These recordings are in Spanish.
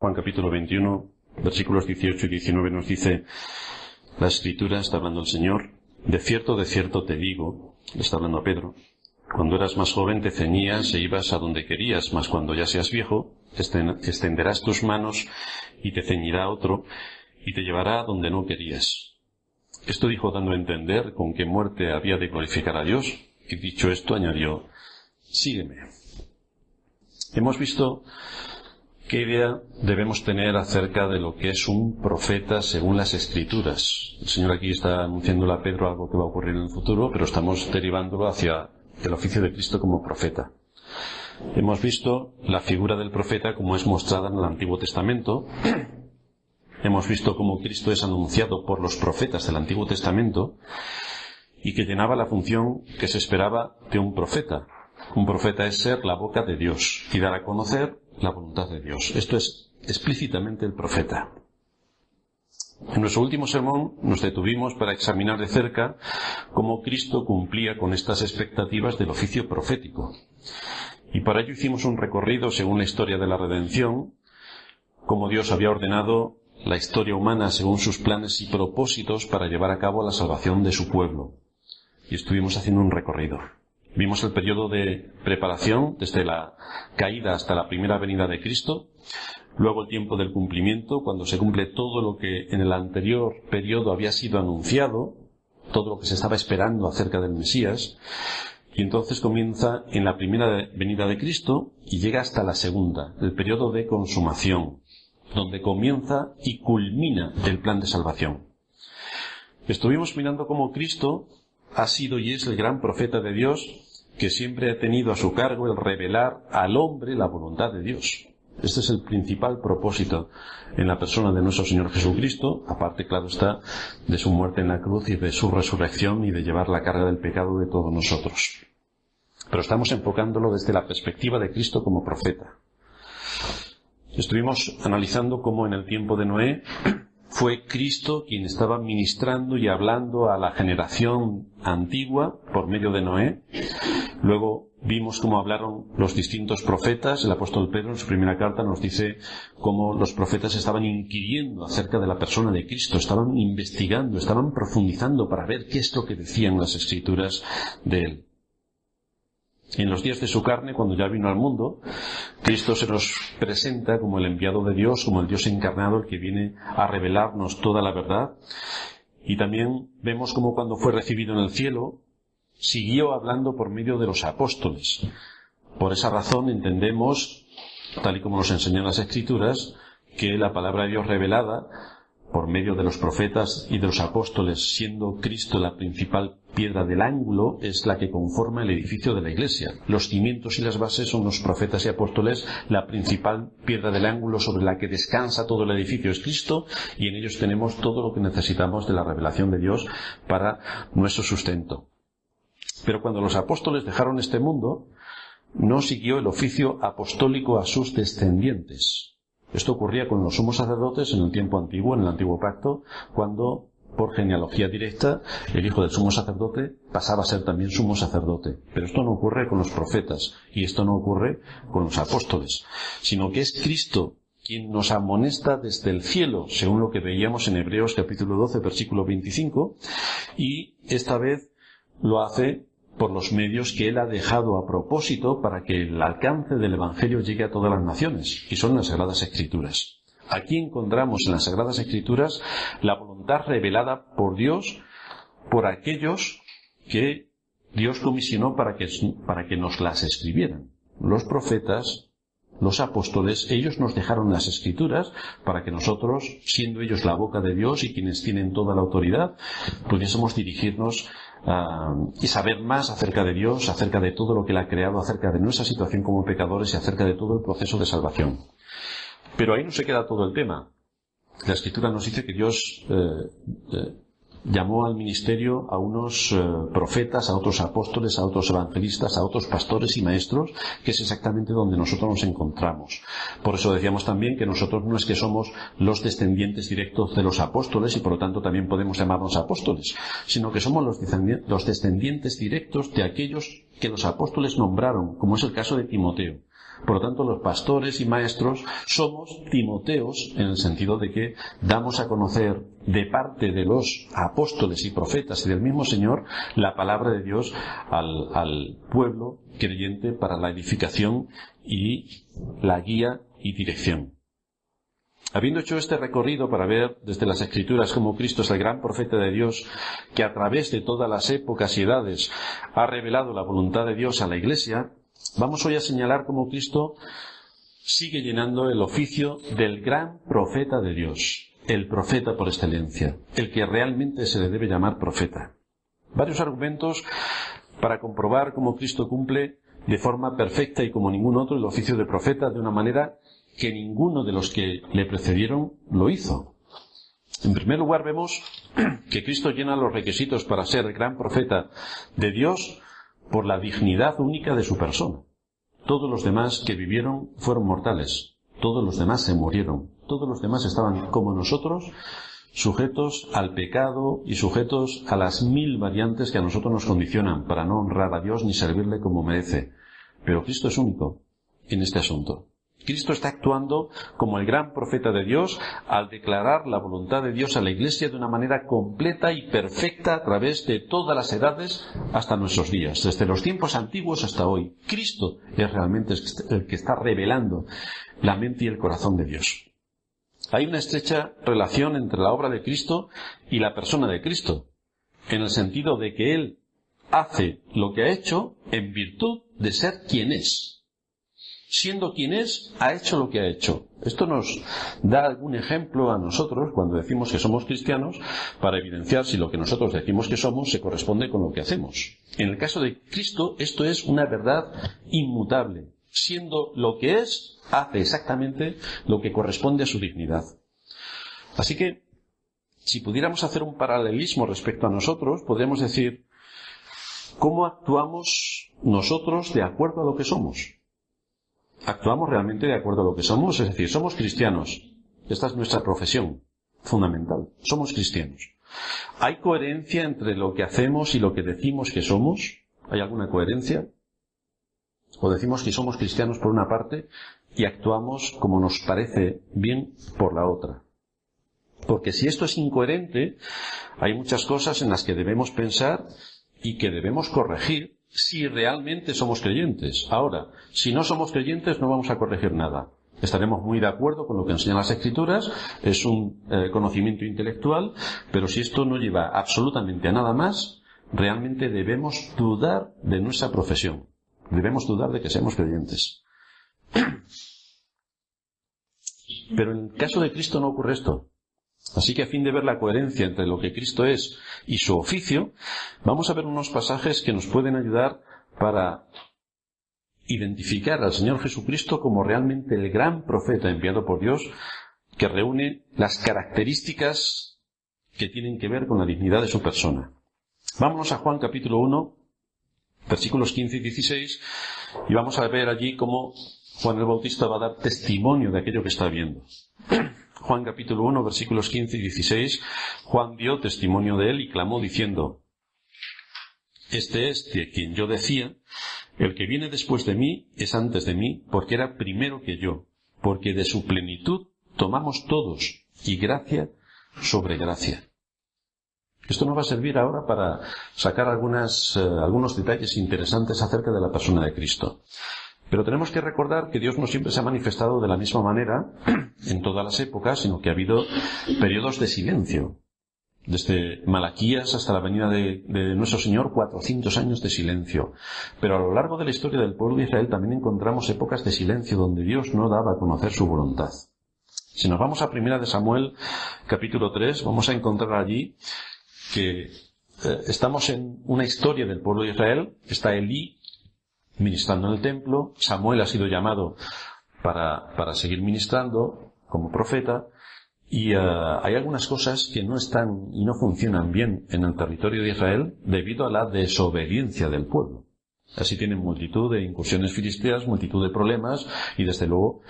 Juan capítulo 21, versículos 18 y 19 nos dice la Escritura, está hablando el Señor: de cierto te digo, le está hablando a Pedro, cuando eras más joven te ceñías e ibas a donde querías, mas cuando ya seas viejo, extenderás tus manos y te ceñirá otro y te llevará a donde no querías. Esto dijo dando a entender con qué muerte había de glorificar a Dios, y dicho esto añadió: sígueme. Hemos visto qué idea debemos tener acerca de lo que es un profeta según las Escrituras. El Señor aquí está anunciándole a Pedro algo que va a ocurrir en el futuro, pero estamos derivándolo hacia el oficio de Cristo como profeta. Hemos visto la figura del profeta como es mostrada en el Antiguo Testamento. Hemos visto cómo Cristo es anunciado por los profetas del Antiguo Testamento y que llenaba la función que se esperaba de un profeta. Un profeta es ser la boca de Dios y dar a conocer la voluntad de Dios. Esto es explícitamente el profeta. En nuestro último sermón nos detuvimos para examinar de cerca cómo Cristo cumplía con estas expectativas del oficio profético. Y para ello hicimos un recorrido según la historia de la redención, cómo Dios había ordenado la historia humana según sus planes y propósitos para llevar a cabo la salvación de su pueblo. Y estuvimos haciendo un recorrido. Vimos el periodo de preparación, desde la caída hasta la primera venida de Cristo, luego el tiempo del cumplimiento, cuando se cumple todo lo que en el anterior periodo había sido anunciado, todo lo que se estaba esperando acerca del Mesías, y entonces comienza en la primera venida de Cristo y llega hasta la segunda, el periodo de consumación, donde comienza y culmina el plan de salvación. Estuvimos mirando cómo Cristo ha sido y es el gran profeta de Dios, que siempre ha tenido a su cargo el revelar al hombre la voluntad de Dios. Este es el principal propósito en la persona de nuestro Señor Jesucristo, aparte, claro está, de su muerte en la cruz y de su resurrección y de llevar la carga del pecado de todos nosotros. Pero estamos enfocándolo desde la perspectiva de Cristo como profeta. Estuvimos analizando cómo en el tiempo de Noé fue Cristo quien estaba ministrando y hablando a la generación antigua por medio de Noé. Luego vimos cómo hablaron los distintos profetas. El apóstol Pedro en su primera carta nos dice cómo los profetas estaban inquiriendo acerca de la persona de Cristo, estaban investigando, estaban profundizando para ver qué es lo que decían las Escrituras de él. En los días de su carne, cuando ya vino al mundo, Cristo se nos presenta como el enviado de Dios, como el Dios encarnado, el que viene a revelarnos toda la verdad. Y también vemos cómo cuando fue recibido en el cielo, siguió hablando por medio de los apóstoles. Por esa razón entendemos, tal y como nos enseñan las Escrituras, que la palabra de Dios revelada por medio de los profetas y de los apóstoles, siendo Cristo la principal piedra del ángulo, es la que conforma el edificio de la Iglesia. Los cimientos y las bases son los profetas y apóstoles, la principal piedra del ángulo sobre la que descansa todo el edificio es Cristo, y en ellos tenemos todo lo que necesitamos de la revelación de Dios para nuestro sustento. Pero cuando los apóstoles dejaron este mundo, no siguió el oficio apostólico a sus descendientes. Esto ocurría con los sumos sacerdotes en el tiempo antiguo, en el antiguo pacto, cuando, por genealogía directa, el hijo del sumo sacerdote pasaba a ser también sumo sacerdote. Pero esto no ocurre con los profetas, y esto no ocurre con los apóstoles, sino que es Cristo quien nos amonesta desde el cielo, según lo que veíamos en Hebreos capítulo 12, versículo 25, y esta vez lo hace por los medios que Él ha dejado a propósito para que el alcance del Evangelio llegue a todas las naciones, y son las Sagradas Escrituras. Aquí encontramos en las Sagradas Escrituras la voluntad revelada por Dios por aquellos que Dios comisionó para que nos las escribieran. Los profetas, los apóstoles, ellos nos dejaron las Escrituras para que nosotros, siendo ellos la boca de Dios y quienes tienen toda la autoridad, pudiésemos dirigirnos y saber más acerca de Dios, acerca de todo lo que Él ha creado, acerca de nuestra situación como pecadores y acerca de todo el proceso de salvación. Pero ahí no se queda todo el tema. La Escritura nos dice que Dios llamó al ministerio a unos profetas, a otros apóstoles, a otros evangelistas, a otros pastores y maestros, que es exactamente donde nosotros nos encontramos. Por eso decíamos también que nosotros no es que somos los descendientes directos de los apóstoles y por lo tanto también podemos llamarnos apóstoles, sino que somos los descendientes directos de aquellos que los apóstoles nombraron, como es el caso de Timoteo. Por lo tanto, los pastores y maestros somos Timoteos en el sentido de que damos a conocer de parte de los apóstoles y profetas y del mismo Señor la palabra de Dios al pueblo creyente para la edificación y la guía y dirección. Habiendo hecho este recorrido para ver desde las Escrituras cómo Cristo es el gran profeta de Dios, que a través de todas las épocas y edades ha revelado la voluntad de Dios a la Iglesia, vamos hoy a señalar cómo Cristo sigue llenando el oficio del gran profeta de Dios, el profeta por excelencia, el que realmente se le debe llamar profeta. Varios argumentos para comprobar cómo Cristo cumple de forma perfecta y como ningún otro el oficio de profeta de una manera que ninguno de los que le precedieron lo hizo. En primer lugar, vemos que Cristo llena los requisitos para ser el gran profeta de Dios por la dignidad única de su persona. Todos los demás que vivieron fueron mortales. Todos los demás se murieron. Todos los demás estaban, como nosotros, sujetos al pecado y sujetos a las 1000 variantes que a nosotros nos condicionan para no honrar a Dios ni servirle como merece. Pero Cristo es único en este asunto. Cristo está actuando como el gran profeta de Dios al declarar la voluntad de Dios a la Iglesia de una manera completa y perfecta a través de todas las edades hasta nuestros días, desde los tiempos antiguos hasta hoy. Cristo es realmente el que está revelando la mente y el corazón de Dios. Hay una estrecha relación entre la obra de Cristo y la persona de Cristo, en el sentido de que Él hace lo que ha hecho en virtud de ser quien es. Siendo quien es, ha hecho lo que ha hecho. Esto nos da algún ejemplo a nosotros cuando decimos que somos cristianos para evidenciar si lo que nosotros decimos que somos se corresponde con lo que hacemos. En el caso de Cristo, esto es una verdad inmutable. Siendo lo que es, hace exactamente lo que corresponde a su dignidad. Así que, si pudiéramos hacer un paralelismo respecto a nosotros, podríamos decir, ¿cómo actuamos nosotros de acuerdo a lo que somos? ¿Actuamos realmente de acuerdo a lo que somos? Es decir, somos cristianos. Esta es nuestra profesión fundamental. Somos cristianos. ¿Hay coherencia entre lo que hacemos y lo que decimos que somos? ¿Hay alguna coherencia? ¿O decimos que somos cristianos por una parte y actuamos como nos parece bien por la otra? Porque si esto es incoherente, hay muchas cosas en las que debemos pensar y que debemos corregir si realmente somos creyentes. Ahora, si no somos creyentes no vamos a corregir nada. Estaremos muy de acuerdo con lo que enseñan las Escrituras, es un conocimiento intelectual, pero si esto no lleva absolutamente a nada más, realmente debemos dudar de nuestra profesión. Debemos dudar de que seamos creyentes. Pero en el caso de Cristo no ocurre esto. Así que a fin de ver la coherencia entre lo que Cristo es y su oficio, vamos a ver unos pasajes que nos pueden ayudar para identificar al Señor Jesucristo como realmente el gran profeta enviado por Dios, que reúne las características que tienen que ver con la dignidad de su persona. Vámonos a Juan capítulo 1, versículos 15 y 16, y vamos a ver allí cómo Juan el Bautista va a dar testimonio de aquello que está viendo. Juan capítulo 1, versículos 15 y 16, Juan dio testimonio de él y clamó diciendo, este es de quien yo decía, el que viene después de mí es antes de mí, porque era primero que yo, porque de su plenitud tomamos todos, y gracia sobre gracia. Esto nos va a servir ahora para sacar algunos detalles interesantes acerca de la persona de Cristo. Pero tenemos que recordar que Dios no siempre se ha manifestado de la misma manera en todas las épocas, sino que ha habido periodos de silencio. Desde Malaquías hasta la venida de nuestro Señor, 400 años de silencio. Pero a lo largo de la historia del pueblo de Israel también encontramos épocas de silencio donde Dios no daba a conocer su voluntad. Si nos vamos a 1 de Samuel, capítulo 3, vamos a encontrar allí que estamos en una historia del pueblo de Israel. Está Elí ministrando en el templo, Samuel ha sido llamado para seguir ministrando como profeta, y hay algunas cosas que no están y no funcionan bien en el territorio de Israel debido a la desobediencia del pueblo. Así tienen multitud de incursiones filisteas, multitud de problemas, y desde luego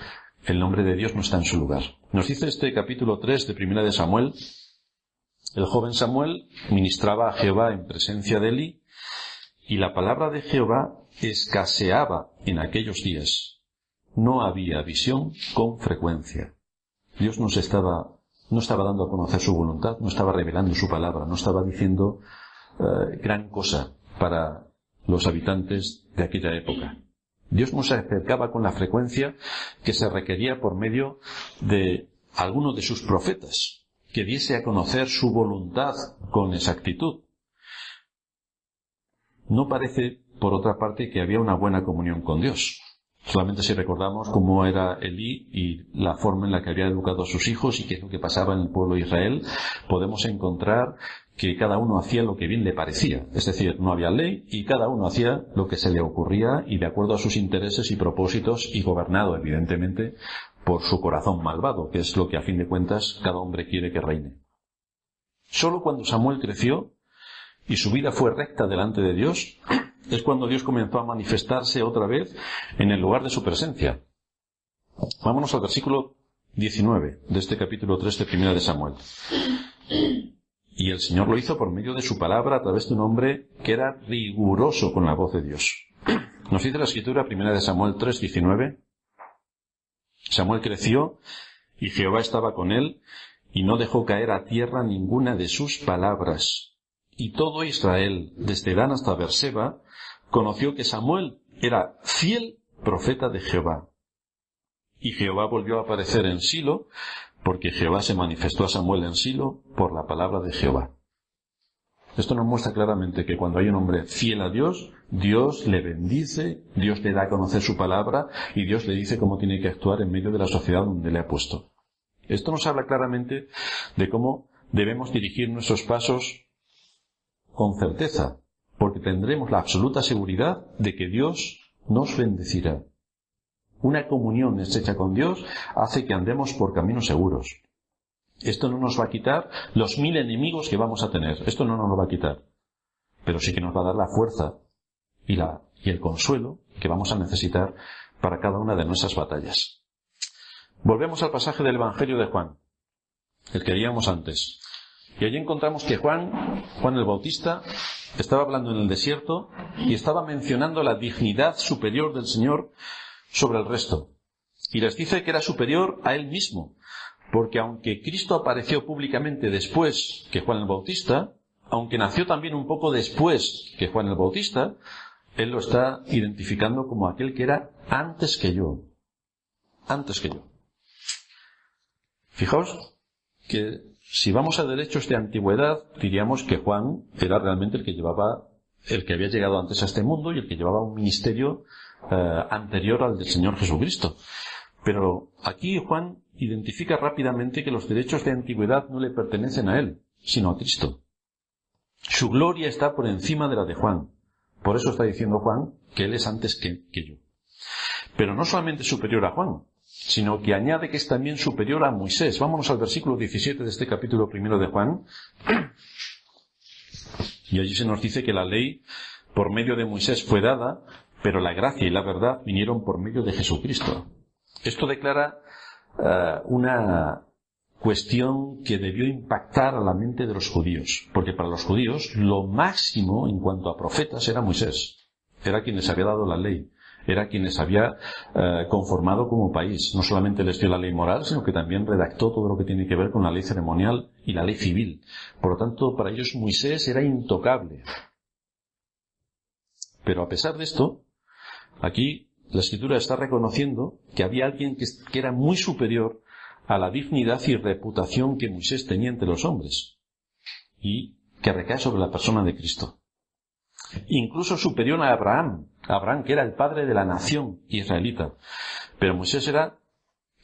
el nombre de Dios no está en su lugar. Nos dice este capítulo 3 de 1 de Samuel, el joven Samuel ministraba a Jehová en presencia de Elí, y la palabra de Jehová escaseaba en aquellos días, no había visión con frecuencia. Dios no estaba dando a conocer su voluntad, no estaba revelando su palabra, no estaba diciendo gran cosa para los habitantes de aquella época. Dios no se acercaba con la frecuencia que se requería por medio de alguno de sus profetas, que diese a conocer su voluntad con exactitud. No parece, por otra parte, que había una buena comunión con Dios. Solamente si recordamos cómo era Elí y la forma en la que había educado a sus hijos y qué es lo que pasaba en el pueblo de Israel, podemos encontrar que cada uno hacía lo que bien le parecía. Es decir, no había ley y cada uno hacía lo que se le ocurría y de acuerdo a sus intereses y propósitos y gobernado, evidentemente, por su corazón malvado, que es lo que a fin de cuentas cada hombre quiere que reine. Solo cuando Samuel creció y su vida fue recta delante de Dios, es cuando Dios comenzó a manifestarse otra vez en el lugar de su presencia. Vámonos al versículo 19 de este capítulo 3 de Primera de Samuel. Y el Señor lo hizo por medio de su palabra a través de un hombre que era riguroso con la voz de Dios. Nos dice la Escritura, Primera de Samuel 3, 19. Samuel creció y Jehová estaba con él y no dejó caer a tierra ninguna de sus palabras. Y todo Israel, desde Dan hasta Beerseba, conoció que Samuel era fiel profeta de Jehová. Y Jehová volvió a aparecer en Silo, porque Jehová se manifestó a Samuel en Silo por la palabra de Jehová. Esto nos muestra claramente que cuando hay un hombre fiel a Dios, Dios le bendice, Dios le da a conocer su palabra y Dios le dice cómo tiene que actuar en medio de la sociedad donde le ha puesto. Esto nos habla claramente de cómo debemos dirigir nuestros pasos con certeza, porque tendremos la absoluta seguridad de que Dios nos bendecirá. Una comunión estrecha con Dios hace que andemos por caminos seguros. Esto no nos va a quitar los 1000 enemigos que vamos a tener. Esto no nos lo va a quitar. Pero sí que nos va a dar la fuerza y el consuelo que vamos a necesitar para cada una de nuestras batallas. Volvemos al pasaje del Evangelio de Juan, el que leíamos antes. Y allí encontramos que Juan el Bautista, estaba hablando en el desierto y estaba mencionando la dignidad superior del Señor sobre el resto. Y les dice que era superior a él mismo, porque aunque Cristo apareció públicamente después que Juan el Bautista, aunque nació también un poco después que Juan el Bautista, él lo está identificando como aquel que era antes que yo. Antes que yo. Fijaos que si vamos a derechos de antigüedad, diríamos que Juan era realmente el que había llegado antes a este mundo y el que llevaba un ministerio anterior al del Señor Jesucristo. Pero aquí Juan identifica rápidamente que los derechos de antigüedad no le pertenecen a él, sino a Cristo. Su gloria está por encima de la de Juan. Por eso está diciendo Juan que él es antes que yo. Pero no solamente superior a Juan, sino que añade que es también superior a Moisés. Vámonos al versículo 17 de este capítulo 1 de Juan. Y allí se nos dice que la ley por medio de Moisés fue dada, pero la gracia y la verdad vinieron por medio de Jesucristo. Esto declara una cuestión que debió impactar a la mente de los judíos, porque para los judíos lo máximo en cuanto a profetas era Moisés. Era quien les había dado la ley. Era quien les había conformado como país. No solamente les dio la ley moral, sino que también redactó todo lo que tiene que ver con la ley ceremonial y la ley civil. Por lo tanto, para ellos Moisés era intocable. Pero a pesar de esto, aquí la Escritura está reconociendo que había alguien que era muy superior a la dignidad y reputación que Moisés tenía entre los hombres, y que recae sobre la persona de Cristo. Incluso superior a Abraham, que era el padre de la nación israelita. Pero Moisés era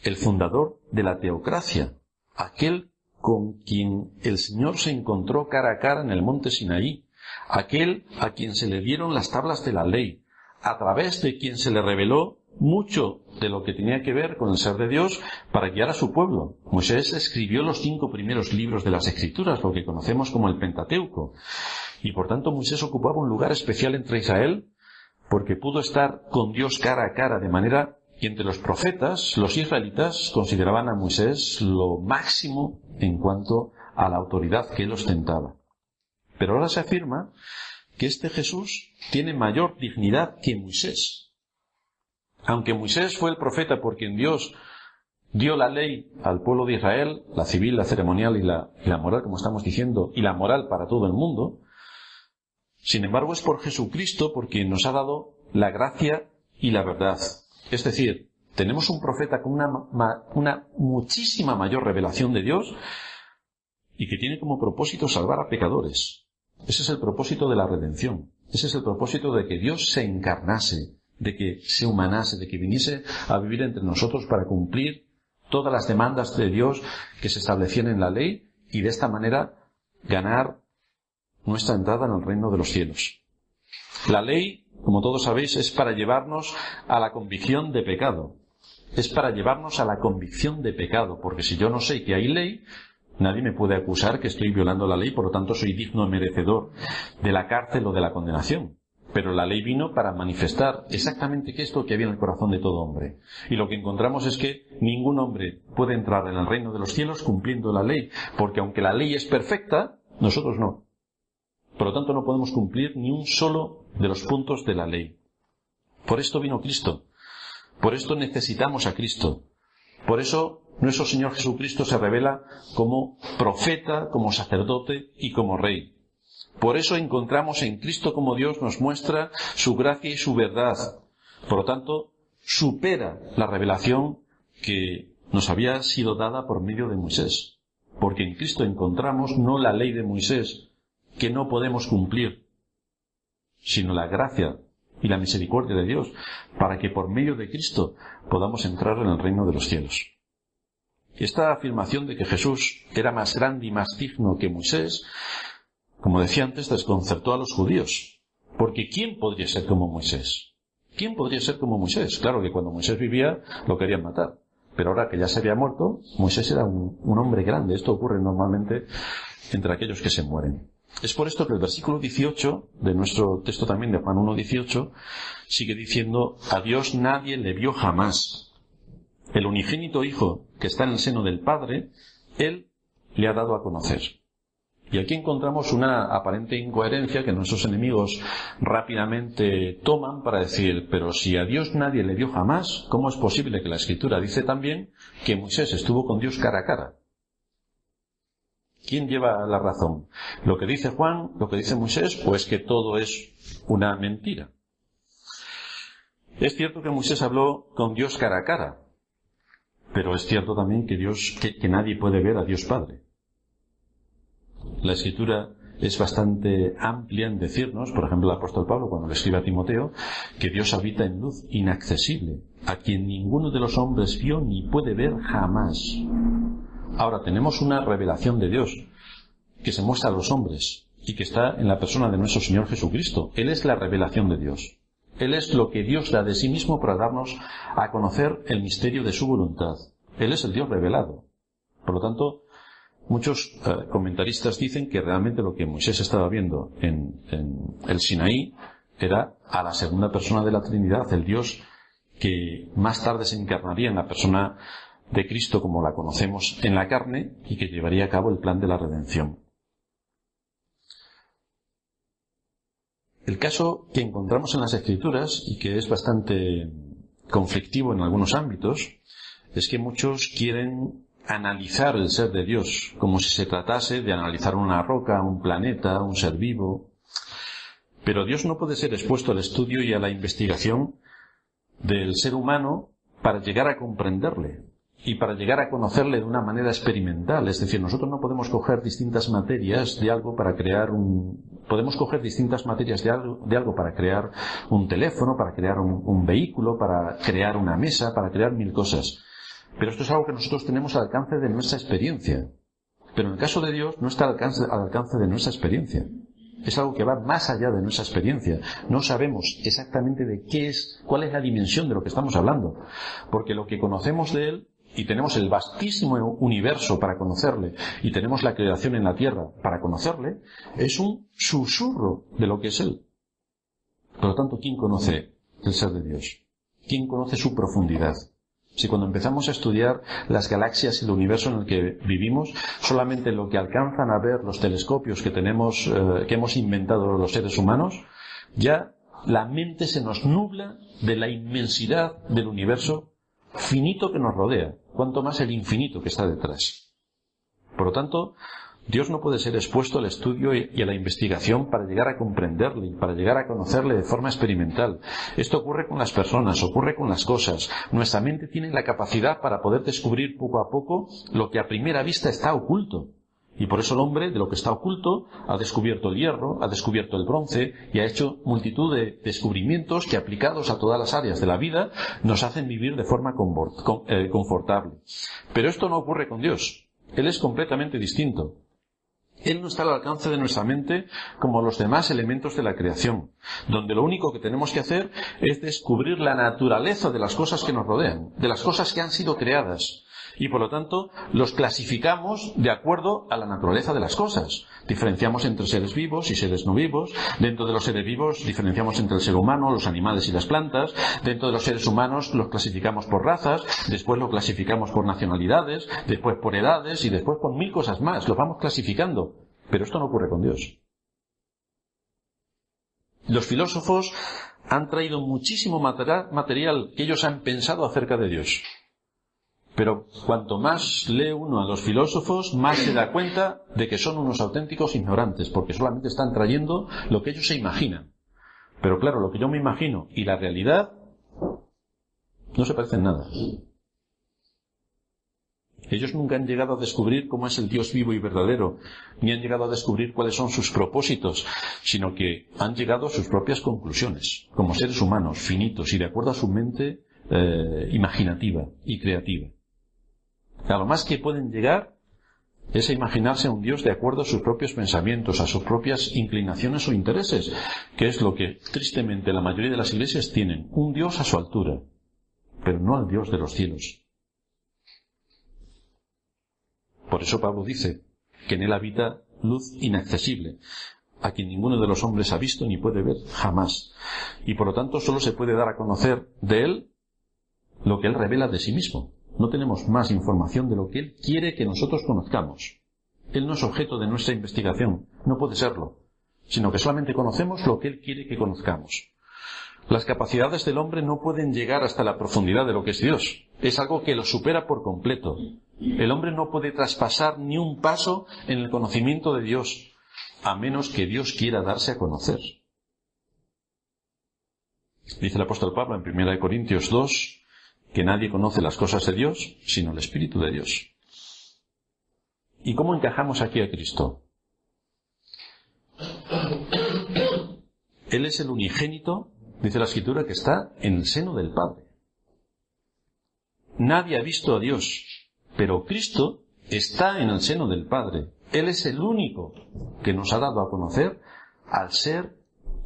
el fundador de la teocracia, aquel con quien el Señor se encontró cara a cara en el monte Sinaí, aquel a quien se le dieron las tablas de la ley, a través de quien se le reveló mucho de lo que tenía que ver con el ser de Dios para guiar a su pueblo. Moisés escribió los 5 primeros libros de las Escrituras, lo que conocemos como el Pentateuco. Y por tanto Moisés ocupaba un lugar especial entre Israel porque pudo estar con Dios cara a cara, de manera que entre los profetas, los israelitas consideraban a Moisés lo máximo en cuanto a la autoridad que él ostentaba. Pero ahora se afirma que este Jesús tiene mayor dignidad que Moisés. Aunque Moisés fue el profeta por quien Dios dio la ley al pueblo de Israel, la civil, la ceremonial y la moral, como estamos diciendo, y la moral para todo el mundo, sin embargo es por Jesucristo por quien nos ha dado la gracia y la verdad. Es decir, tenemos un profeta con una muchísima mayor revelación de Dios y que tiene como propósito salvar a pecadores. Ese es el propósito de la redención. Ese es el propósito de que Dios se encarnase, de que se humanase, de que viniese a vivir entre nosotros para cumplir todas las demandas de Dios que se establecían en la ley y de esta manera ganar nuestra entrada en el reino de los cielos. La ley, como todos sabéis, es para llevarnos a la convicción de pecado. Es para llevarnos a la convicción de pecado, porque si yo no sé que hay ley, nadie me puede acusar que estoy violando la ley, por lo tanto soy digno merecedor de la cárcel o de la condenación. Pero la ley vino para manifestar exactamente qué es lo que había en el corazón de todo hombre. Y lo que encontramos es que ningún hombre puede entrar en el reino de los cielos cumpliendo la ley, porque aunque la ley es perfecta, nosotros no. Por lo tanto, no podemos cumplir ni un solo de los puntos de la ley. Por esto vino Cristo. Por esto necesitamos a Cristo. Por eso nuestro Señor Jesucristo se revela como profeta, como sacerdote y como rey. Por eso encontramos en Cristo como Dios nos muestra su gracia y su verdad. Por lo tanto, supera la revelación que nos había sido dada por medio de Moisés. Porque en Cristo encontramos no la ley de Moisés, que no podemos cumplir, sino la gracia y la misericordia de Dios, para que por medio de Cristo podamos entrar en el reino de los cielos. Esta afirmación de que Jesús era más grande y más digno que Moisés, como decía antes, desconcertó a los judíos. Porque ¿quién podría ser como Moisés? ¿Quién podría ser como Moisés? Claro que cuando Moisés vivía lo querían matar. Pero ahora que ya se había muerto, Moisés era un hombre grande. Esto ocurre normalmente entre aquellos que se mueren. Es por esto que el versículo 18 de nuestro texto también de Juan 1:18 sigue diciendo: a Dios nadie le vio jamás. El unigénito Hijo que está en el seno del Padre, Él le ha dado a conocer. Y aquí encontramos una aparente incoherencia que nuestros enemigos rápidamente toman para decir: pero si a Dios nadie le vio jamás, ¿cómo es posible que la Escritura dice también que Moisés estuvo con Dios cara a cara? ¿Quién lleva la razón? ¿Lo que dice Juan, lo que dice Moisés, o es que todo es una mentira? Es cierto que Moisés habló con Dios cara a cara, pero es cierto también que nadie puede ver a Dios Padre. La Escritura es bastante amplia en decirnos, por ejemplo, el apóstol Pablo, cuando le escribe a Timoteo, que Dios habita en luz inaccesible, a quien ninguno de los hombres vio ni puede ver jamás. Ahora tenemos una revelación de Dios que se muestra a los hombres y que está en la persona de nuestro Señor Jesucristo. Él es la revelación de Dios. Él es lo que Dios da de sí mismo para darnos a conocer el misterio de su voluntad. Él es el Dios revelado. Por lo tanto, muchos comentaristas dicen que realmente lo que Moisés estaba viendo en el Sinaí era a la segunda persona de la Trinidad, el Dios que más tarde se encarnaría en la persona de Cristo como la conocemos en la carne y que llevaría a cabo el plan de la redención. El caso que encontramos en las Escrituras, y que es bastante conflictivo en algunos ámbitos, es que muchos quieren analizar el ser de Dios, como si se tratase de analizar una roca, un planeta, un ser vivo. Pero Dios no puede ser expuesto al estudio y a la investigación del ser humano para llegar a comprenderle y para llegar a conocerle de una manera experimental. Es decir, nosotros no podemos coger distintas materias de algo para crear podemos coger distintas materias de algo para crear un teléfono, para crear un vehículo, para crear una mesa, para crear mil cosas. Pero esto es algo que nosotros tenemos al alcance de nuestra experiencia. Pero en el caso de Dios no está al alcance de nuestra experiencia. Es algo que va más allá de nuestra experiencia. No sabemos exactamente cuál es la dimensión de lo que estamos hablando. Porque lo que conocemos de Él, y tenemos el vastísimo universo para conocerle, y tenemos la creación en la tierra para conocerle, es un susurro de lo que es Él. Por lo tanto, ¿quién conoce el ser de Dios? ¿Quién conoce su profundidad? Si cuando empezamos a estudiar las galaxias y el universo en el que vivimos, solamente lo que alcanzan a ver los telescopios que hemos inventado los seres humanos, ya la mente se nos nubla de la inmensidad del universo finito que nos rodea, cuanto más el infinito que está detrás. Por lo tanto, Dios no puede ser expuesto al estudio y a la investigación para llegar a comprenderle, para llegar a conocerle de forma experimental. Esto ocurre con las personas, ocurre con las cosas. Nuestra mente tiene la capacidad para poder descubrir poco a poco lo que a primera vista está oculto. Y por eso el hombre, de lo que está oculto, ha descubierto el hierro, ha descubierto el bronce y ha hecho multitud de descubrimientos que, aplicados a todas las áreas de la vida, nos hacen vivir de forma confortable. Pero esto no ocurre con Dios. Él es completamente distinto. Él no está al alcance de nuestra mente como los demás elementos de la creación, donde lo único que tenemos que hacer es descubrir la naturaleza de las cosas que nos rodean, de las cosas que han sido creadas. Y por lo tanto los clasificamos de acuerdo a la naturaleza de las cosas. Diferenciamos entre seres vivos y seres no vivos. Dentro de los seres vivos diferenciamos entre el ser humano, los animales y las plantas. Dentro de los seres humanos los clasificamos por razas, después lo clasificamos por nacionalidades, después por edades y después por 1000 cosas más. Los vamos clasificando. Pero esto no ocurre con Dios. Los filósofos han traído muchísimo material que ellos han pensado acerca de Dios. Pero cuanto más lee uno a los filósofos, más se da cuenta de que son unos auténticos ignorantes, porque solamente están trayendo lo que ellos se imaginan. Pero claro, lo que yo me imagino y la realidad no se parecen nada. Ellos nunca han llegado a descubrir cómo es el Dios vivo y verdadero, ni han llegado a descubrir cuáles son sus propósitos, sino que han llegado a sus propias conclusiones, como seres humanos, finitos y de acuerdo a su mente imaginativa y creativa. A lo más que pueden llegar es a imaginarse a un Dios de acuerdo a sus propios pensamientos, a sus propias inclinaciones o intereses, que es lo que tristemente la mayoría de las iglesias tienen, un Dios a su altura, pero no al Dios de los cielos. Por eso Pablo dice que en él habita luz inaccesible, a quien ninguno de los hombres ha visto ni puede ver jamás, y por lo tanto solo se puede dar a conocer de él lo que él revela de sí mismo. No tenemos más información de lo que él quiere que nosotros conozcamos. Él no es objeto de nuestra investigación, no puede serlo, sino que solamente conocemos lo que él quiere que conozcamos. Las capacidades del hombre no pueden llegar hasta la profundidad de lo que es Dios. Es algo que lo supera por completo. El hombre no puede traspasar ni un paso en el conocimiento de Dios, a menos que Dios quiera darse a conocer. Dice el apóstol Pablo en 1 Corintios 2, que nadie conoce las cosas de Dios, sino el Espíritu de Dios. ¿Y cómo encajamos aquí a Cristo? Él es el unigénito, dice la Escritura, que está en el seno del Padre. Nadie ha visto a Dios, pero Cristo está en el seno del Padre. Él es el único que nos ha dado a conocer al ser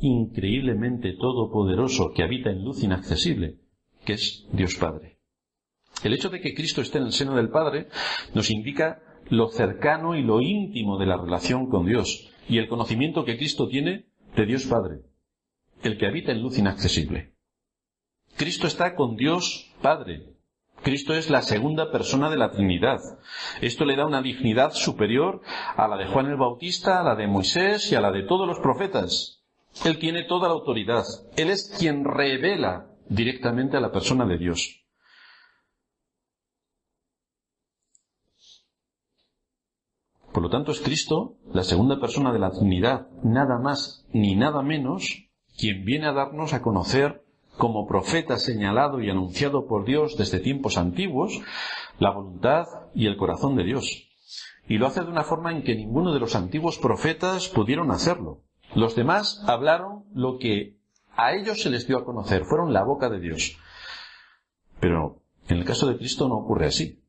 increíblemente todopoderoso que habita en luz inaccesible, que es Dios Padre. El hecho de que Cristo esté en el seno del Padre nos indica lo cercano y lo íntimo de la relación con Dios y el conocimiento que Cristo tiene de Dios Padre, el que habita en luz inaccesible. Cristo está con Dios Padre. Cristo es la segunda persona de la Trinidad. Esto le da una dignidad superior a la de Juan el Bautista, a la de Moisés y a la de todos los profetas. Él tiene toda la autoridad. Él es quien revela directamente a la persona de Dios. Por lo tanto, es Cristo, la segunda persona de la Trinidad, nada más ni nada menos, quien viene a darnos a conocer, como profeta señalado y anunciado por Dios desde tiempos antiguos, la voluntad y el corazón de Dios. Y lo hace de una forma en que ninguno de los antiguos profetas pudieron hacerlo. Los demás hablaron lo que a ellos se les dio a conocer, fueron la boca de Dios. Pero en el caso de Cristo no ocurre así.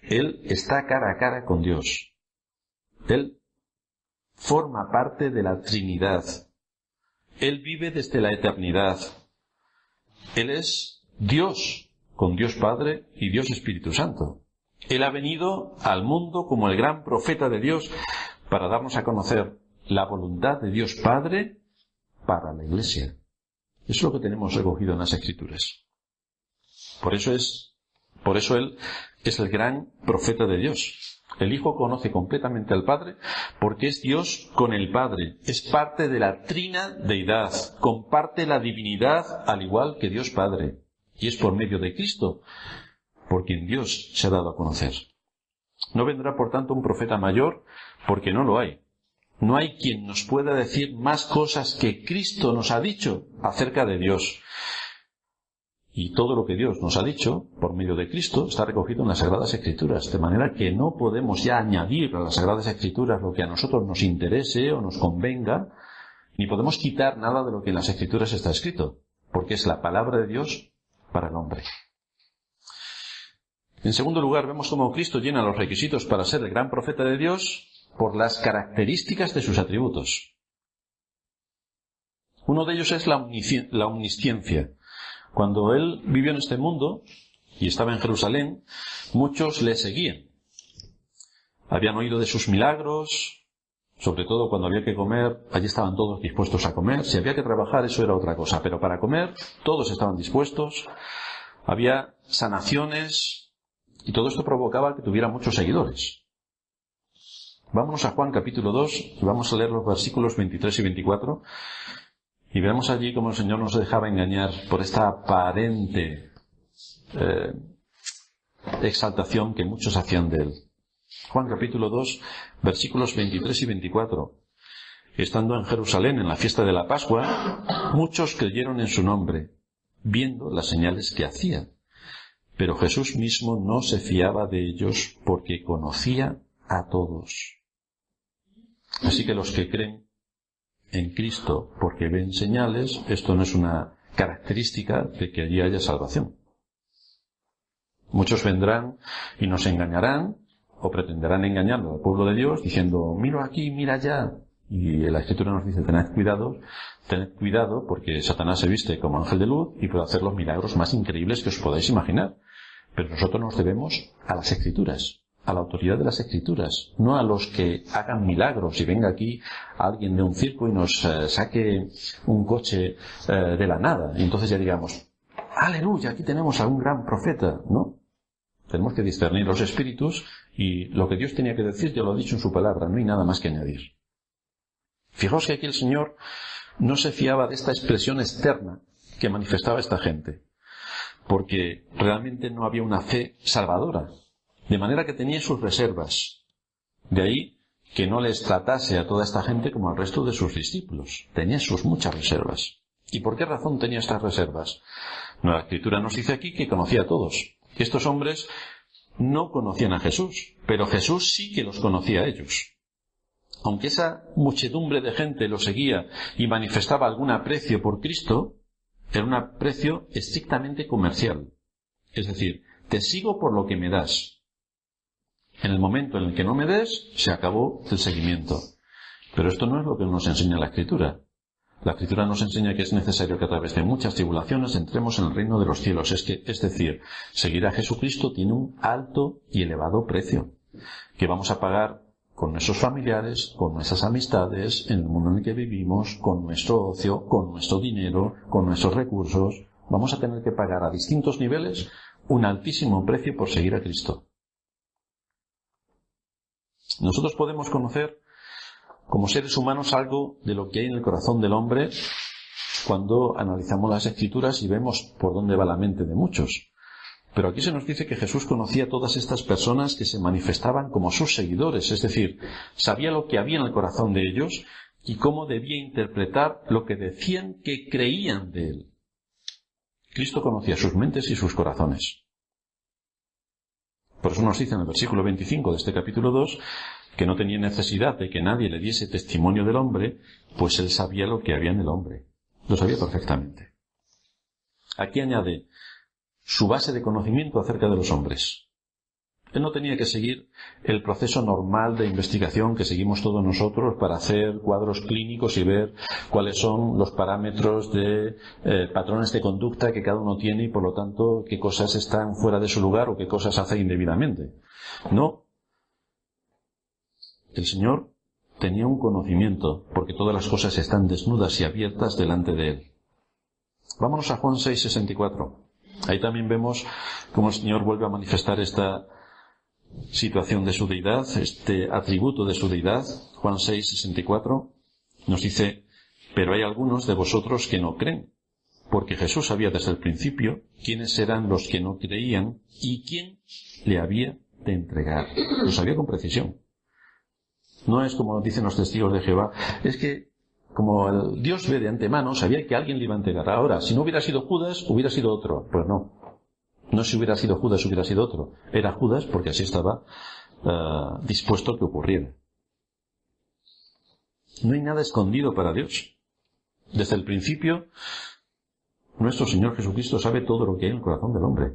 Él está cara a cara con Dios. Él forma parte de la Trinidad. Él vive desde la eternidad. Él es Dios, con Dios Padre y Dios Espíritu Santo. Él ha venido al mundo como el gran profeta de Dios para darnos a conocer la voluntad de Dios Padre para la Iglesia. Eso es lo que tenemos recogido en las Escrituras. Por eso Él es el gran profeta de Dios. El Hijo conoce completamente al Padre porque es Dios con el Padre. Es parte de la trina deidad. Comparte la divinidad al igual que Dios Padre. Y es por medio de Cristo por quien Dios se ha dado a conocer. No vendrá, por tanto, un profeta mayor porque no lo hay. No hay quien nos pueda decir más cosas que Cristo nos ha dicho acerca de Dios. Y todo lo que Dios nos ha dicho, por medio de Cristo, está recogido en las Sagradas Escrituras, de manera que no podemos ya añadir a las Sagradas Escrituras lo que a nosotros nos interese o nos convenga, ni podemos quitar nada de lo que en las Escrituras está escrito, porque es la palabra de Dios para el hombre. En segundo lugar, vemos cómo Cristo llena los requisitos para ser el gran profeta de Dios por las características de sus atributos. Uno de ellos es la omnisciencia. Cuando él vivió en este mundo y estaba en Jerusalén, muchos le seguían. Habían oído de sus milagros, sobre todo cuando había que comer, allí estaban todos dispuestos a comer. Si había que trabajar, eso era otra cosa, pero para comer todos estaban dispuestos. Había sanaciones y todo esto provocaba que tuviera muchos seguidores. Vámonos a Juan capítulo 2 y vamos a leer los versículos 23 y 24. Y vemos allí cómo el Señor no se dejaba engañar por esta aparente exaltación que muchos hacían de él. Juan capítulo 2, versículos 23 y 24. Estando en Jerusalén en la fiesta de la Pascua, muchos creyeron en su nombre, viendo las señales que hacía. Pero Jesús mismo no se fiaba de ellos porque conocía a todos. Así que los que creen en Cristo porque ven señales, esto no es una característica de que allí haya salvación. Muchos vendrán y nos engañarán o pretenderán engañarlo al pueblo de Dios diciendo, mira aquí, mira allá. Y la Escritura nos dice, tened cuidado porque Satanás se viste como ángel de luz y puede hacer los milagros más increíbles que os podáis imaginar. Pero nosotros nos debemos a las Escrituras, a la autoridad de las Escrituras, no a los que hagan milagros y venga aquí alguien de un circo y nos saque un coche de la nada. Y entonces ya digamos, aleluya, aquí tenemos a un gran profeta, ¿no? Tenemos que discernir los espíritus y lo que Dios tenía que decir ya lo ha dicho en su palabra, no hay nada más que añadir. Fijaos que aquí el Señor no se fiaba de esta expresión externa que manifestaba esta gente, porque realmente no había una fe salvadora. De manera que tenía sus reservas. De ahí que no les tratase a toda esta gente como al resto de sus discípulos. Tenía sus muchas reservas. ¿Y por qué razón tenía estas reservas? La Escritura nos dice aquí que conocía a todos. Estos hombres no conocían a Jesús, pero Jesús sí que los conocía a ellos. Aunque esa muchedumbre de gente lo seguía y manifestaba algún aprecio por Cristo, era un aprecio estrictamente comercial. Es decir, te sigo por lo que me das. En el momento en el que no me des, se acabó el seguimiento. Pero esto no es lo que nos enseña la Escritura. La Escritura nos enseña que es necesario que a través de muchas tribulaciones entremos en el reino de los cielos. Es decir, seguir a Jesucristo tiene un alto y elevado precio, que vamos a pagar con nuestros familiares, con nuestras amistades, en el mundo en el que vivimos, con nuestro ocio, con nuestro dinero, con nuestros recursos. Vamos a tener que pagar a distintos niveles un altísimo precio por seguir a Cristo. Nosotros podemos conocer como seres humanos algo de lo que hay en el corazón del hombre cuando analizamos las Escrituras y vemos por dónde va la mente de muchos. Pero aquí se nos dice que Jesús conocía a todas estas personas que se manifestaban como sus seguidores, es decir, sabía lo que había en el corazón de ellos y cómo debía interpretar lo que decían que creían de él. Cristo conocía sus mentes y sus corazones. Por eso nos dice en el versículo 25 de este capítulo 2 que no tenía necesidad de que nadie le diese testimonio del hombre, pues él sabía lo que había en el hombre. Lo sabía perfectamente. Aquí añade su base de conocimiento acerca de los hombres. Él no tenía que seguir el proceso normal de investigación que seguimos todos nosotros para hacer cuadros clínicos y ver cuáles son los parámetros de patrones de conducta que cada uno tiene y por lo tanto qué cosas están fuera de su lugar o qué cosas hace indebidamente. No. El Señor tenía un conocimiento porque todas las cosas están desnudas y abiertas delante de Él. Vámonos a Juan 6:64. Ahí también vemos cómo el Señor vuelve a manifestar esta situación de su deidad, este atributo de su deidad. Juan 6:64 nos dice: pero hay algunos de vosotros que no creen, porque Jesús sabía desde el principio quiénes eran los que no creían y quién le había de entregar. Lo sabía con precisión. No es como dicen los testigos de Jehová, es que como el Dios ve de antemano, sabía que alguien le iba a entregar. Ahora, si no hubiera sido Judas, hubiera sido otro. Pues no. No si hubiera sido Judas, hubiera sido otro. Era Judas porque así estaba dispuesto a que ocurriera. No hay nada escondido para Dios. Desde el principio, nuestro Señor Jesucristo sabe todo lo que hay en el corazón del hombre.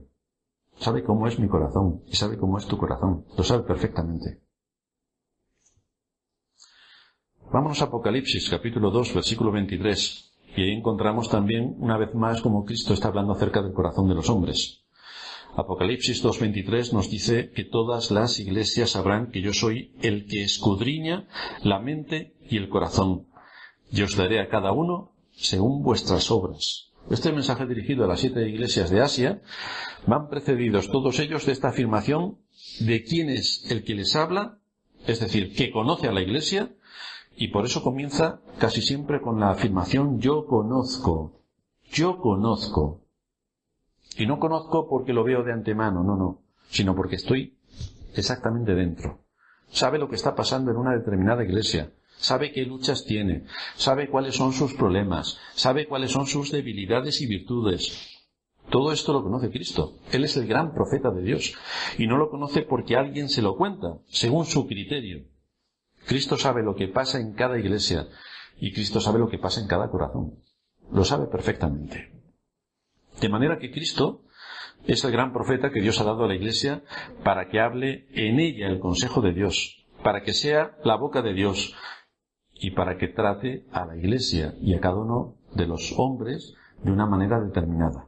Sabe cómo es mi corazón y sabe cómo es tu corazón. Lo sabe perfectamente. Vámonos a Apocalipsis, capítulo 2, versículo 23. Y ahí encontramos también, una vez más, como Cristo está hablando acerca del corazón de los hombres. Apocalipsis 2:23 nos dice que todas las iglesias sabrán que yo soy el que escudriña la mente y el corazón, y os daré a cada uno según vuestras obras. Este mensaje dirigido a las 7 iglesias de Asia van precedidos todos ellos de esta afirmación de quién es el que les habla, es decir, que conoce a la iglesia, y por eso comienza casi siempre con la afirmación yo conozco. Yo conozco. Y no conozco porque lo veo de antemano, no, sino porque estoy exactamente dentro. Sabe lo que está pasando en una determinada iglesia, sabe qué luchas tiene, sabe cuáles son sus problemas, sabe cuáles son sus debilidades y virtudes. Todo esto lo conoce Cristo. Él es el gran profeta de Dios. Y no lo conoce porque alguien se lo cuenta, según su criterio. Cristo sabe lo que pasa en cada iglesia y Cristo sabe lo que pasa en cada corazón. Lo sabe perfectamente. De manera que Cristo es el gran profeta que Dios ha dado a la iglesia para que hable en ella el consejo de Dios, para que sea la boca de Dios y para que trate a la iglesia y a cada uno de los hombres de una manera determinada.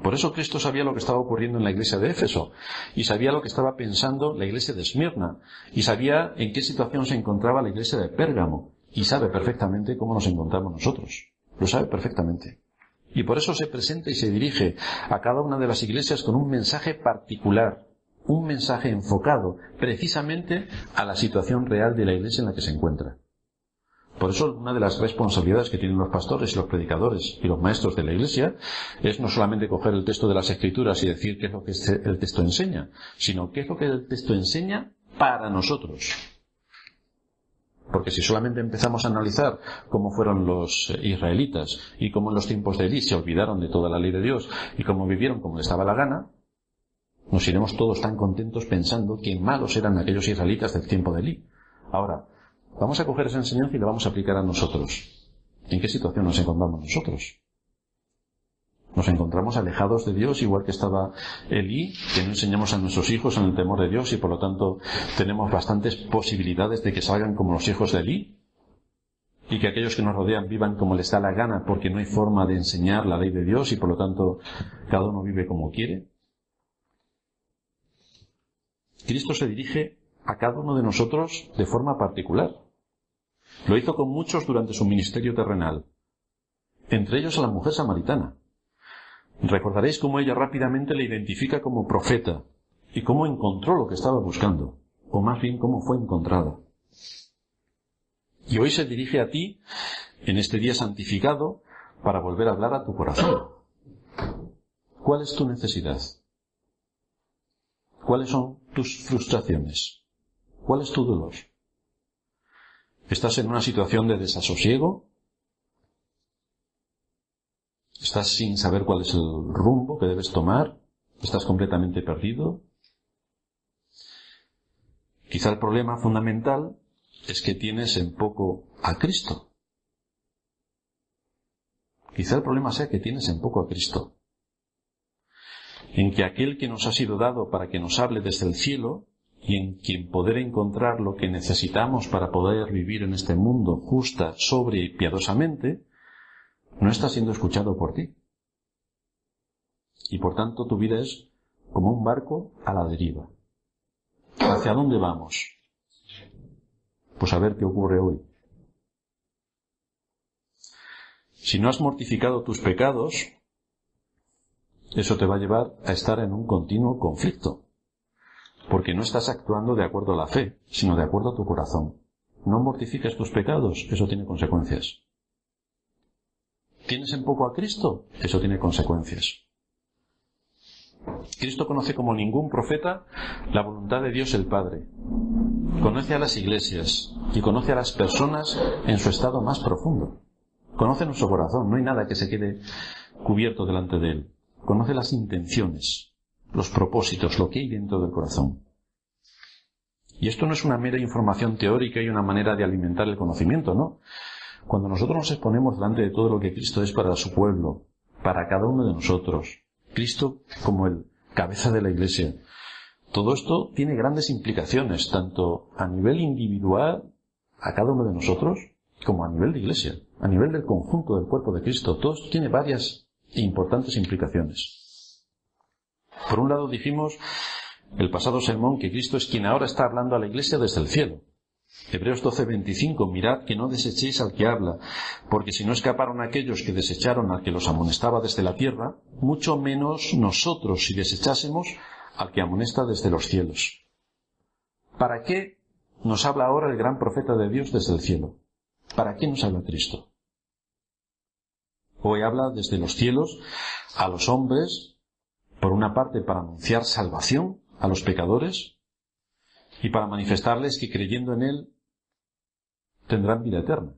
Por eso Cristo sabía lo que estaba ocurriendo en la iglesia de Éfeso, y sabía lo que estaba pensando la iglesia de Esmirna, y sabía en qué situación se encontraba la iglesia de Pérgamo, y sabe perfectamente cómo nos encontramos nosotros. Lo sabe perfectamente. Y por eso se presenta y se dirige a cada una de las iglesias con un mensaje particular, un mensaje enfocado precisamente a la situación real de la iglesia en la que se encuentra. Por eso una de las responsabilidades que tienen los pastores y los predicadores y los maestros de la iglesia es no solamente coger el texto de las Escrituras y decir qué es lo que el texto enseña, sino qué es lo que el texto enseña para nosotros. Porque si solamente empezamos a analizar cómo fueron los israelitas y cómo en los tiempos de Elí se olvidaron de toda la ley de Dios y cómo vivieron como les daba la gana, nos iremos todos tan contentos pensando que malos eran aquellos israelitas del tiempo de Elí. Ahora, vamos a coger esa enseñanza y la vamos a aplicar a nosotros. ¿En qué situación nos encontramos nosotros? Nos encontramos alejados de Dios, igual que estaba Elí, que no enseñamos a nuestros hijos en el temor de Dios y por lo tanto tenemos bastantes posibilidades de que salgan como los hijos de Elí y que aquellos que nos rodean vivan como les da la gana porque no hay forma de enseñar la ley de Dios y por lo tanto cada uno vive como quiere. Cristo se dirige a cada uno de nosotros de forma particular. Lo hizo con muchos durante su ministerio terrenal, entre ellos a la mujer samaritana. Recordaréis cómo ella rápidamente le identifica como profeta y cómo encontró lo que estaba buscando, o más bien cómo fue encontrada. Y hoy se dirige a ti, en este día santificado, para volver a hablar a tu corazón. ¿Cuál es tu necesidad? ¿Cuáles son tus frustraciones? ¿Cuál es tu dolor? ¿Estás en una situación de desasosiego? ¿Estás sin saber cuál es el rumbo que debes tomar? ¿Estás completamente perdido? Quizá el problema fundamental es que tienes en poco a Cristo. Quizá el problema sea que tienes en poco a Cristo. En que aquel que nos ha sido dado para que nos hable desde el cielo y en quien poder encontrar lo que necesitamos para poder vivir en este mundo justa, sobria y piadosamente, no está siendo escuchado por ti. Y por tanto tu vida es como un barco a la deriva. ¿Hacia dónde vamos? Pues a ver qué ocurre hoy. Si no has mortificado tus pecados, eso te va a llevar a estar en un continuo conflicto. porque no estás actuando de acuerdo a la fe, sino de acuerdo a tu corazón. No mortifiques tus pecados, eso tiene consecuencias. ¿Tienes en poco a Cristo? Eso tiene consecuencias. Cristo conoce como ningún profeta la voluntad de Dios el Padre. Conoce a las iglesias y conoce a las personas en su estado más profundo. Conoce nuestro corazón, no hay nada que se quede cubierto delante de Él. Conoce las intenciones, los propósitos, lo que hay dentro del corazón. Y esto no es una mera información teórica y una manera de alimentar el conocimiento, ¿no? Cuando nosotros nos exponemos delante de todo lo que Cristo es para su pueblo, para cada uno de nosotros, Cristo como el cabeza de la Iglesia, todo esto tiene grandes implicaciones, tanto a nivel individual, a cada uno de nosotros, como a nivel de Iglesia, a nivel del conjunto del cuerpo de Cristo. Todo esto tiene varias e importantes implicaciones. Por un lado dijimos, el pasado sermón, que Cristo es quien ahora está hablando a la Iglesia desde el cielo. Hebreos 12:25, mirad que no desechéis al que habla, porque si no escaparon aquellos que desecharon al que los amonestaba desde la tierra, mucho menos nosotros si desechásemos al que amonesta desde los cielos. ¿Para qué nos habla ahora el gran profeta de Dios desde el cielo? ¿Para qué nos habla Cristo? Hoy habla desde los cielos a los hombres, por una parte para anunciar salvación a los pecadores y para manifestarles que creyendo en Él tendrán vida eterna.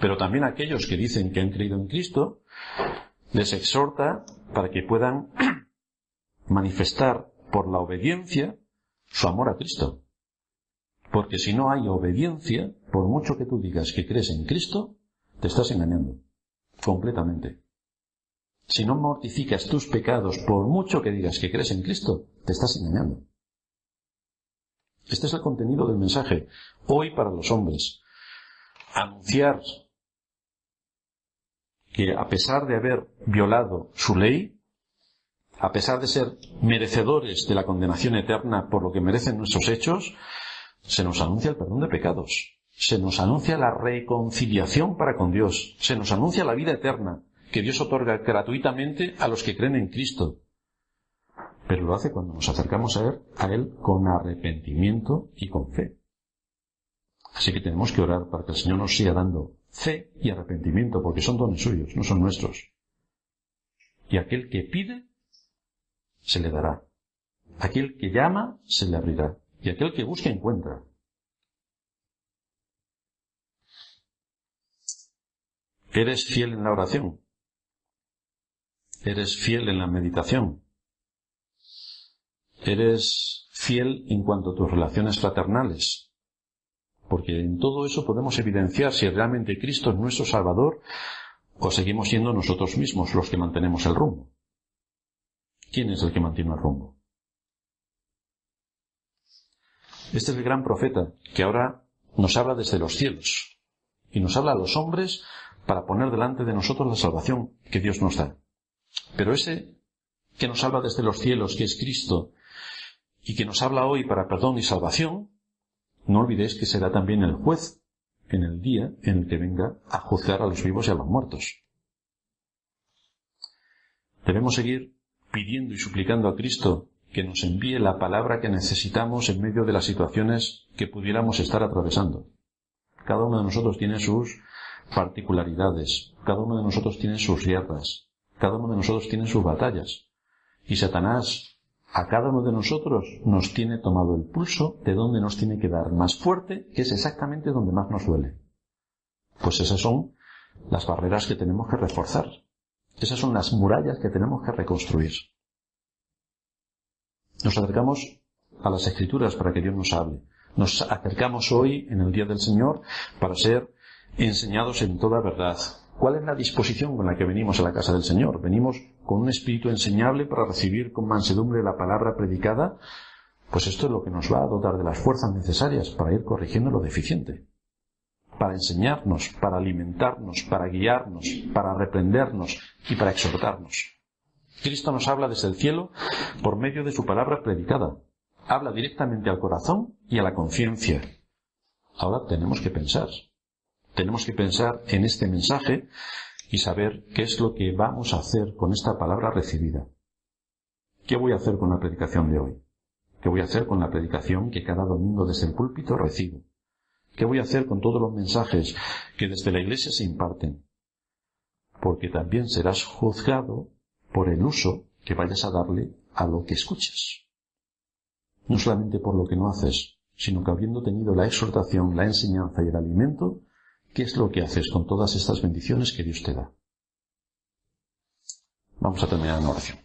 Pero también a aquellos que dicen que han creído en Cristo, les exhorta para que puedan manifestar por la obediencia su amor a Cristo. Porque si no hay obediencia, por mucho que tú digas que crees en Cristo, te estás engañando completamente. Si no mortificas tus pecados, por mucho que digas que crees en Cristo, te estás engañando. Este es el contenido del mensaje hoy para los hombres. Anunciar que a pesar de haber violado su ley, a pesar de ser merecedores de la condenación eterna por lo que merecen nuestros hechos, se nos anuncia el perdón de pecados, se nos anuncia la reconciliación para con Dios, se nos anuncia la vida eterna que Dios otorga gratuitamente a los que creen en Cristo. Pero lo hace cuando nos acercamos a Él con arrepentimiento y con fe. Así que tenemos que orar para que el Señor nos siga dando fe y arrepentimiento, porque son dones suyos, no son nuestros. Y aquel que pide, se le dará. Aquel que llama, se le abrirá. Y aquel que busca, encuentra. ¿Eres fiel en la oración? ¿Eres fiel en la meditación? ¿Eres fiel en cuanto a tus relaciones fraternales? Porque en todo eso podemos evidenciar si realmente Cristo es nuestro Salvador o seguimos siendo nosotros mismos los que mantenemos el rumbo. ¿Quién es el que mantiene el rumbo? Este es el gran profeta que ahora nos habla desde los cielos y nos habla a los hombres para poner delante de nosotros la salvación que Dios nos da. Pero ese que nos habla desde los cielos, que es Cristo, y que nos habla hoy para perdón y salvación, no olvidéis que será también el juez en el día en el que venga a juzgar a los vivos y a los muertos. Debemos seguir pidiendo y suplicando a Cristo que nos envíe la palabra que necesitamos en medio de las situaciones que pudiéramos estar atravesando. Cada uno de nosotros tiene sus particularidades, cada uno de nosotros tiene sus guerras, cada uno de nosotros tiene sus batallas. Y Satanás a cada uno de nosotros nos tiene tomado el pulso de dónde nos tiene que dar más fuerte, que es exactamente donde más nos duele. Pues esas son las barreras que tenemos que reforzar. Esas son las murallas que tenemos que reconstruir. Nos acercamos a las Escrituras para que Dios nos hable. Nos acercamos hoy, en el Día del Señor, para ser enseñados en toda verdad. ¿Cuál es la disposición con la que venimos a la casa del Señor? ¿Venimos con un espíritu enseñable para recibir con mansedumbre la palabra predicada? Pues esto es lo que nos va a dotar de las fuerzas necesarias para ir corrigiendo lo deficiente. Para enseñarnos, para alimentarnos, para guiarnos, para reprendernos y para exhortarnos. Cristo nos habla desde el cielo por medio de su palabra predicada. Habla directamente al corazón y a la conciencia. Ahora tenemos que pensar. Tenemos que pensar en este mensaje y saber qué es lo que vamos a hacer con esta palabra recibida. ¿Qué voy a hacer con la predicación de hoy? ¿Qué voy a hacer con la predicación que cada domingo desde el púlpito recibo? ¿Qué voy a hacer con todos los mensajes que desde la Iglesia se imparten? Porque también serás juzgado por el uso que vayas a darle a lo que escuchas. No solamente por lo que no haces, sino que habiendo tenido la exhortación, la enseñanza y el alimento, ¿qué es lo que haces con todas estas bendiciones que Dios te da? Vamos a terminar en oración.